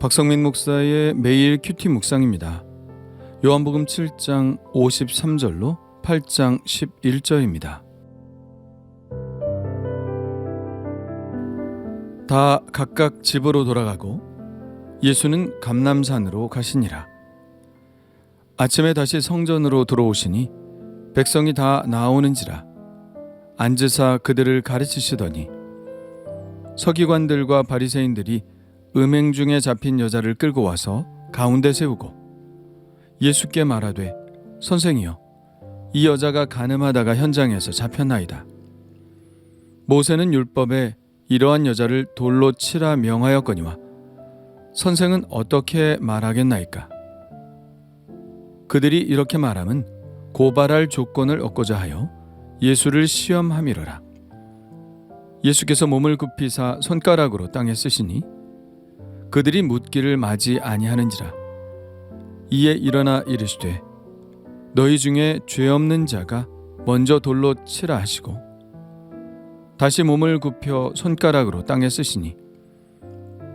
박성민 목사의 매일 큐티 묵상입니다. 요한복음 7장 53절로 8장 11절입니다. 다 각각 집으로 돌아가고 예수는 감람산으로 가시니라. 아침에 다시 성전으로 들어오시니 백성이 다 나오는지라 앉으사 그들을 가르치시더니 서기관들과 바리새인들이 음행 중에 잡힌 여자를 끌고 와서 가운데 세우고 예수께 말하되 선생이여 이 여자가 간음하다가 현장에서 잡혔나이다. 모세는 율법에 이러한 여자를 돌로 치라 명하였거니와 선생은 어떻게 말하겠나이까? 그들이 이렇게 말함은 고발할 조건을 얻고자 하여 예수를 시험함이로라. 예수께서 몸을 굽히사 손가락으로 땅에 쓰시니 그들이 묻기를 마지 아니하는지라. 이에 일어나 이르시되 너희 중에 죄 없는 자가 먼저 돌로 치라 하시고 다시 몸을 굽혀 손가락으로 땅에 쓰시니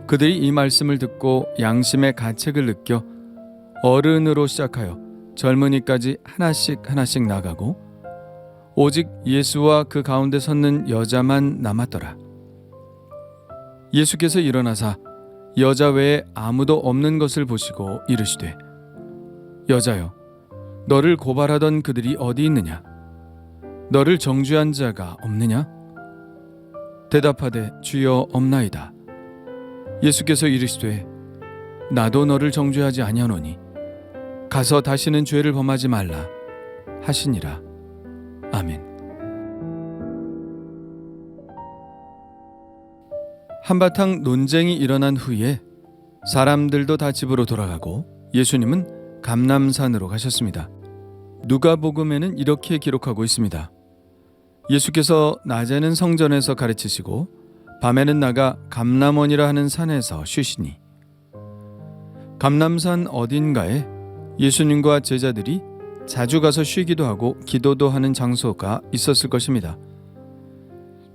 그들이 이 말씀을 듣고 양심의 가책을 느껴 어른으로 시작하여 젊은이까지 하나씩 나가고 오직 예수와 그 가운데 섰는 여자만 남았더라. 예수께서 일어나사 여자 외에 아무도 없는 것을 보시고 이르시되 여자여 너를 고발하던 그들이 어디 있느냐? 너를 정죄한 자가 없느냐? 대답하되 주여 없나이다. 예수께서 이르시되 나도 너를 정죄하지 아니하노니 가서 다시는 죄를 범하지 말라 하시니라. 아멘. 한바탕 논쟁이 일어난 후에 사람들도 다 집으로 돌아가고 예수님은 감람산으로 가셨습니다. 누가복음에는 이렇게 기록하고 있습니다. 예수께서 낮에는 성전에서 가르치시고 밤에는 나가 감람원이라 하는 산에서 쉬시니 감람산 어딘가에 예수님과 제자들이 자주 가서 쉬기도 하고 기도도 하는 장소가 있었을 것입니다.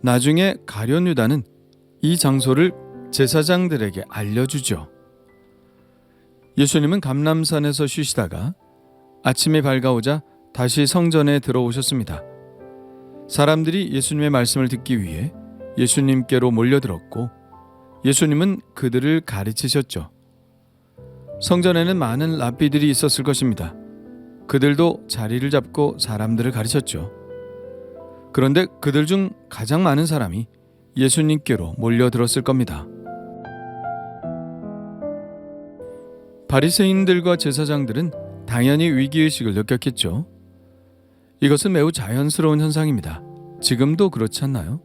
나중에 가룟 유다는 이 장소를 제사장들에게 알려주죠. 예수님은 감람산에서 쉬시다가 아침이 밝아오자 다시 성전에 들어오셨습니다. 사람들이 예수님의 말씀을 듣기 위해 예수님께로 몰려들었고 예수님은 그들을 가르치셨죠. 성전에는 많은 랍비들이 있었을 것입니다. 그들도 자리를 잡고 사람들을 가르쳤죠. 그런데 그들 중 가장 많은 사람이 예수님께로 몰려들었을 겁니다. 바리새인들과 제사장들은 당연히 위기의식을 느꼈겠죠. 이것은 매우 자연스러운 현상입니다. 지금도 그렇지 않나요?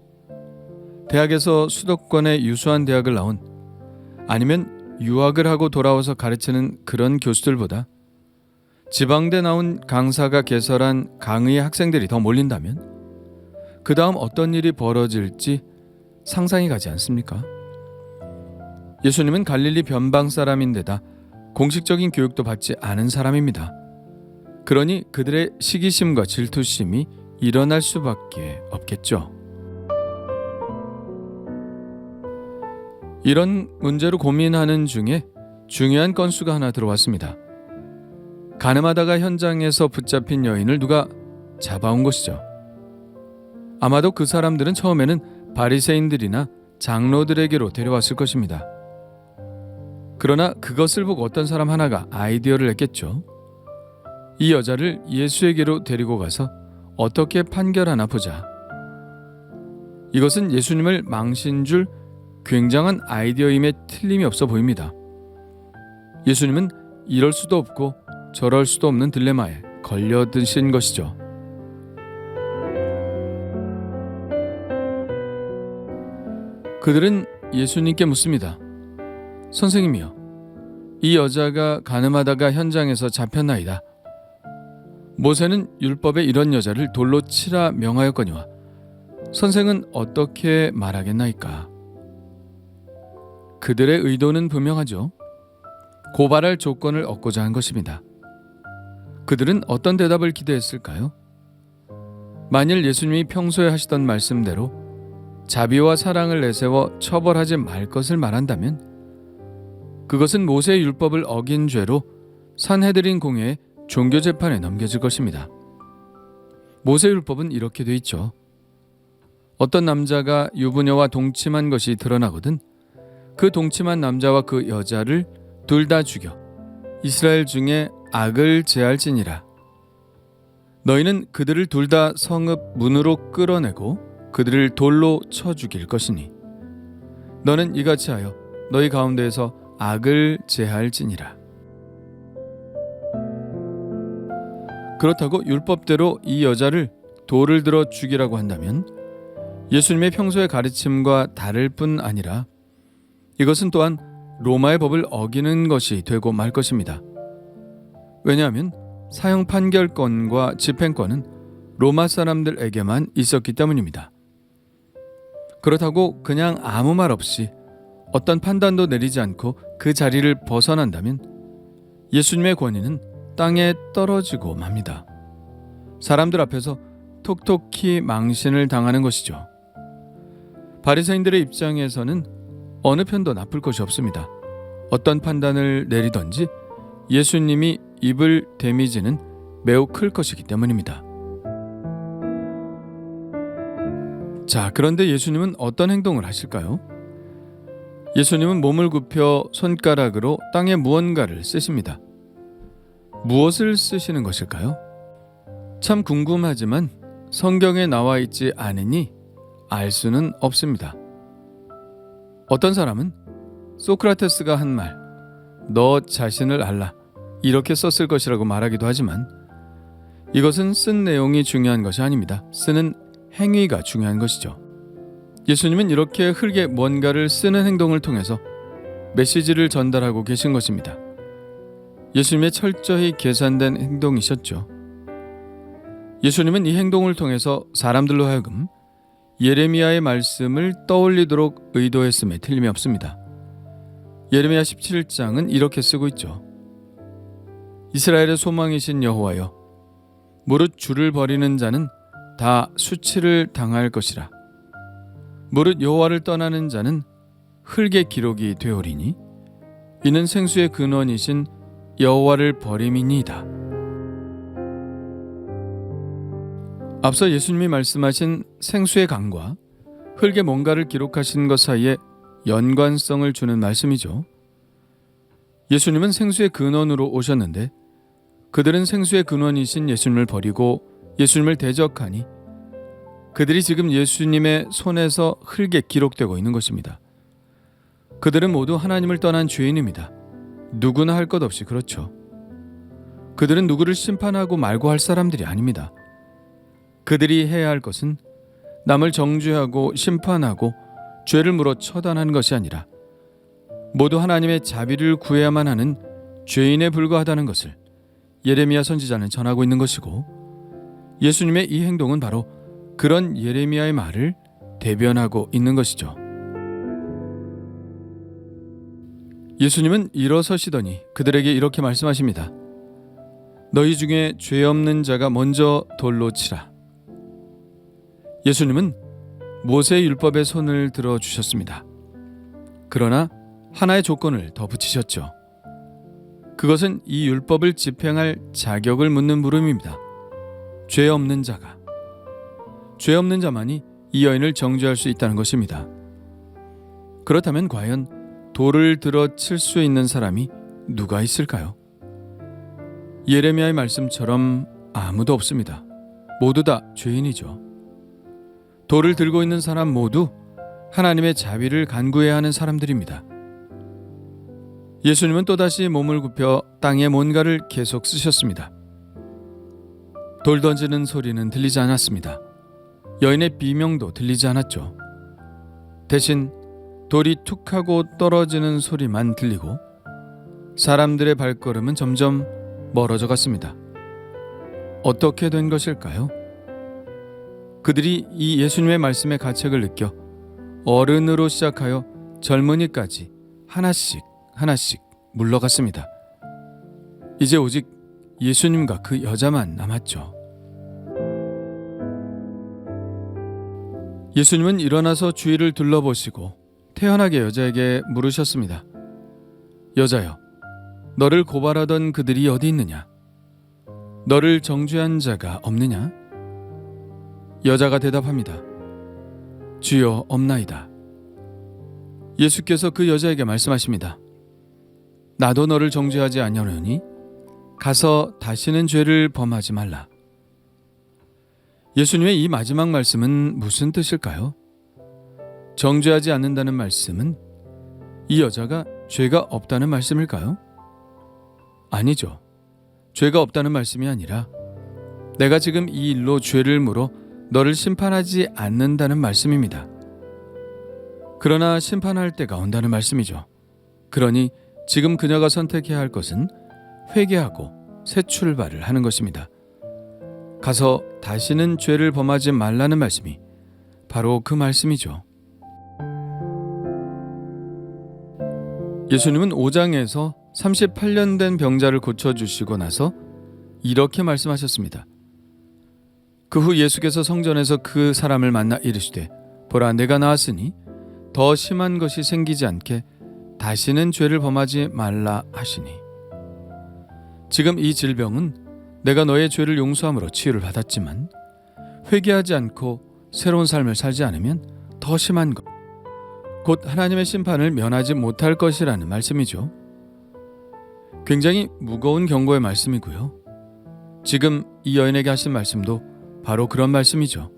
대학에서 수도권의 유수한 대학을 나온 아니면 유학을 하고 돌아와서 가르치는 그런 교수들보다 지방대 나온 강사가 개설한 강의의 학생들이 더 몰린다면 그 다음 어떤 일이 벌어질지 상상이 가지 않습니까? 예수님은 갈릴리 변방 사람인데다 공식적인 교육도 받지 않은 사람입니다. 그러니 그들의 시기심과 질투심이 일어날 수밖에 없겠죠. 이런 문제로 고민하는 중에 중요한 건수가 하나 들어왔습니다. 간음하다가 현장에서 붙잡힌 여인을 누가 잡아온 것이죠. 아마도 그 사람들은 처음에는 바리새인들이나 장로들에게로 데려왔을 것입니다. 그러나 그것을 보고 어떤 사람 하나가 아이디어를 냈겠죠. 이 여자를 예수에게로 데리고 가서 어떻게 판결하나 보자. 이것은 예수님을 망신 줄 굉장한 아이디어임에 틀림이 없어 보입니다. 예수님은 이럴 수도 없고 저럴 수도 없는 딜레마에 걸려드신 것이죠. 그들은 예수님께 묻습니다. 선생님이여, 이 여자가 간음하다가 현장에서 잡혔나이다. 모세는 율법에 이런 여자를 돌로 치라 명하였거니와 선생은 어떻게 말하겠나이까? 그들의 의도는 분명하죠. 고발할 조건을 얻고자 한 것입니다. 그들은 어떤 대답을 기대했을까요? 만일 예수님이 평소에 하시던 말씀대로 자비와 사랑을 내세워 처벌하지 말 것을 말한다면 그것은 모세의 율법을 어긴 죄로 산헤드린 공회의 종교 재판에 넘겨질 것입니다. 모세 율법은 이렇게 돼 있죠. 어떤 남자가 유부녀와 동침한 것이 드러나거든 그 동침한 남자와 그 여자를 둘 다 죽여 이스라엘 중에 악을 제할지니라. 너희는 그들을 둘 다 성읍 문으로 끌어내고 그들을 돌로 쳐 죽일 것이니 너는 이같이 하여 너희 가운데에서 악을 제할지니라. 그렇다고 율법대로 이 여자를 돌을 들어 죽이라고 한다면 예수님의 평소의 가르침과 다를 뿐 아니라 이것은 또한 로마의 법을 어기는 것이 되고 말 것입니다. 왜냐하면 사형 판결권과 집행권은 로마 사람들에게만 있었기 때문입니다. 그렇다고 그냥 아무 말 없이 어떤 판단도 내리지 않고 그 자리를 벗어난다면 예수님의 권위는 땅에 떨어지고 맙니다. 사람들 앞에서 톡톡히 망신을 당하는 것이죠. 바리새인들의 입장에서는 어느 편도 나쁠 것이 없습니다. 어떤 판단을 내리든지 예수님이 입을 데미지는 매우 클 것이기 때문입니다. 자, 그런데 예수님은 어떤 행동을 하실까요? 예수님은 몸을 굽혀 손가락으로 땅에 무언가를 쓰십니다. 무엇을 쓰시는 것일까요? 참 궁금하지만 성경에 나와 있지 않으니 알 수는 없습니다. 어떤 사람은 소크라테스가 한 말, 너 자신을 알라, 이렇게 썼을 것이라고 말하기도 하지만 이것은 쓴 내용이 중요한 것이 아닙니다. 쓰는 행위가 중요한 것이죠. 예수님은 이렇게 흙에 뭔가를 쓰는 행동을 통해서 메시지를 전달하고 계신 것입니다. 예수님의 철저히 계산된 행동이셨죠. 예수님은 이 행동을 통해서 사람들로 하여금 예레미야의 말씀을 떠올리도록 의도했음에 틀림이 없습니다. 예레미야 17장은 이렇게 쓰고 있죠. 이스라엘의 소망이신 여호와여, 무릇 주를 버리는 자는 다 수치를 당할 것이라. 무릇 여호와를 떠나는 자는 흙의 기록이 되오리니 이는 생수의 근원이신 여호와를 버림이니이다. 앞서 예수님이 말씀하신 생수의 강과 흙에 뭔가를 기록하신 것 사이에 연관성을 주는 말씀이죠. 예수님은 생수의 근원으로 오셨는데 그들은 생수의 근원이신 예수님을 버리고 예수님을 대적하니 그들이 지금 예수님의 손에서 흙에 기록되고 있는 것입니다. 그들은 모두 하나님을 떠난 죄인입니다. 누구나 할 것 없이 그렇죠. 그들은 누구를 심판하고 말고 할 사람들이 아닙니다. 그들이 해야 할 것은 남을 정죄하고 심판하고 죄를 물어 처단하는 것이 아니라 모두 하나님의 자비를 구해야만 하는 죄인에 불과하다는 것을 예레미야 선지자는 전하고 있는 것이고 예수님의 이 행동은 바로 그런 예레미야의 말을 대변하고 있는 것이죠. 예수님은 일어서시더니 그들에게 이렇게 말씀하십니다. 너희 중에 죄 없는 자가 먼저 돌로 치라. 예수님은 모세의 율법에 손을 들어 주셨습니다. 그러나 하나의 조건을 더 붙이셨죠. 그것은 이 율법을 집행할 자격을 묻는 물음입니다. 죄 없는 자가. 죄 없는 자만이 이 여인을 정죄할 수 있다는 것입니다. 그렇다면 과연 돌을 들어 칠 수 있는 사람이 누가 있을까요? 예레미야의 말씀처럼 아무도 없습니다. 모두 다 죄인이죠. 돌을 들고 있는 사람 모두 하나님의 자비를 간구해야 하는 사람들입니다. 예수님은 또다시 몸을 굽혀 땅에 뭔가를 계속 쓰셨습니다. 돌 던지는 소리는 들리지 않았습니다. 여인의 비명도 들리지 않았죠. 대신 돌이 툭 하고 떨어지는 소리만 들리고 사람들의 발걸음은 점점 멀어져 갔습니다. 어떻게 된 것일까요? 그들이 이 예수님의 말씀의 가책을 느껴 어른으로 시작하여 젊은이까지 하나씩 물러갔습니다. 이제 오직 예수님과 그 여자만 남았죠. 예수님은 일어나서 주위를 둘러보시고 태연하게 여자에게 물으셨습니다. 여자여, 너를 고발하던 그들이 어디 있느냐? 너를 정죄한 자가 없느냐? 여자가 대답합니다. 주여, 없나이다. 예수께서 그 여자에게 말씀하십니다. 나도 너를 정죄하지 아니하노니 가서 다시는 죄를 범하지 말라. 예수님의 이 마지막 말씀은 무슨 뜻일까요? 정죄하지 않는다는 말씀은 이 여자가 죄가 없다는 말씀일까요? 아니죠. 죄가 없다는 말씀이 아니라 내가 지금 이 일로 죄를 물어 너를 심판하지 않는다는 말씀입니다. 그러나 심판할 때가 온다는 말씀이죠. 그러니 지금 그녀가 선택해야 할 것은 회개하고 새 출발을 하는 것입니다. 가서 다시는 죄를 범하지 말라는 말씀이 바로 그 말씀이죠. 예수님은 5장에서 38년 된 병자를 고쳐주시고 나서 이렇게 말씀하셨습니다. 그 후 예수께서 성전에서 그 사람을 만나 이르시되 보라, 내가 나았으니 더 심한 것이 생기지 않게 다시는 죄를 범하지 말라 하시니. 지금 이 질병은 내가 너의 죄를 용서함으로 치유를 받았지만 회개하지 않고 새로운 삶을 살지 않으면 더 심한 것, 곧 하나님의 심판을 면하지 못할 것이라는 말씀이죠. 굉장히 무거운 경고의 말씀이고요. 지금 이 여인에게 하신 말씀도 바로 그런 말씀이죠.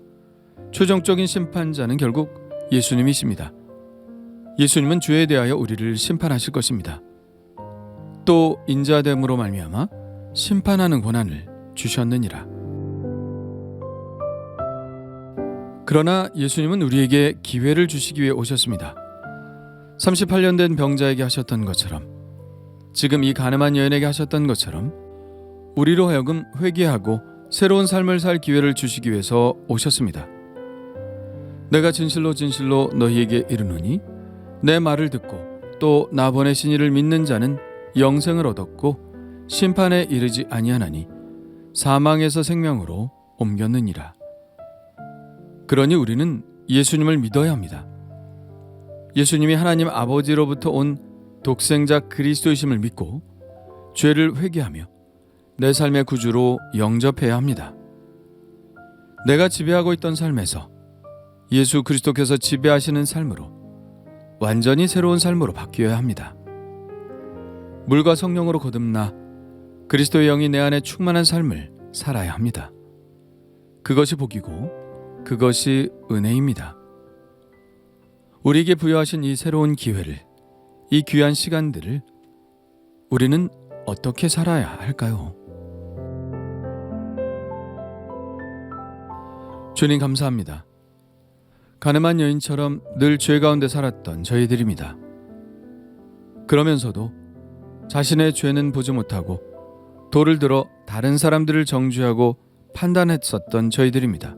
최종적인 심판자는 결국 예수님이십니다. 예수님은 죄에 대하여 우리를 심판하실 것입니다. 또 인자됨으로 말미암아 심판하는 권한을 주셨느니라. 그러나 예수님은 우리에게 기회를 주시기 위해 오셨습니다. 38년 된 병자에게 하셨던 것처럼, 지금 이 가늠한 여인에게 하셨던 것처럼 우리로 하여금 회개하고 새로운 삶을 살 기회를 주시기 위해서 오셨습니다. 내가 진실로 진실로 너희에게 이르노니 내 말을 듣고 또 나 보내신 이를 믿는 자는 영생을 얻었고 심판에 이르지 아니하나니 사망에서 생명으로 옮겼느니라. 그러니 우리는 예수님을 믿어야 합니다. 예수님이 하나님 아버지로부터 온 독생자 그리스도이심을 믿고 죄를 회개하며 내 삶의 구주로 영접해야 합니다. 내가 지배하고 있던 삶에서 예수 그리스도께서 지배하시는 삶으로 완전히 새로운 삶으로 바뀌어야 합니다. 물과 성령으로 거듭나 그리스도의 영이 내 안에 충만한 삶을 살아야 합니다. 그것이 복이고 그것이 은혜입니다. 우리에게 부여하신 이 새로운 기회를, 이 귀한 시간들을 우리는 어떻게 살아야 할까요? 주님 감사합니다. 가늠한 여인처럼 늘 죄 가운데 살았던 저희들입니다. 그러면서도 자신의 죄는 보지 못하고 돌을 들어 다른 사람들을 정죄하고 판단했었던 저희들입니다.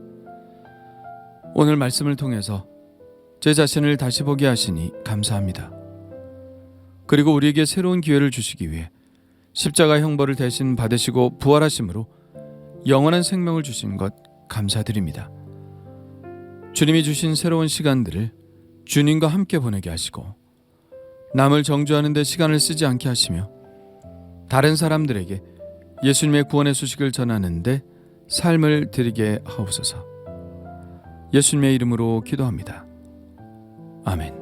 오늘 말씀을 통해서 제 자신을 다시 보게 하시니 감사합니다. 그리고 우리에게 새로운 기회를 주시기 위해 십자가 형벌을 대신 받으시고 부활하심으로 영원한 생명을 주신 것 감사드립니다. 주님이 주신 새로운 시간들을 주님과 함께 보내게 하시고 남을 정죄하는 데 시간을 쓰지 않게 하시며 다른 사람들에게 예수님의 구원의 소식을 전하는 데 삶을 드리게 하옵소서. 예수님의 이름으로 기도합니다. 아멘.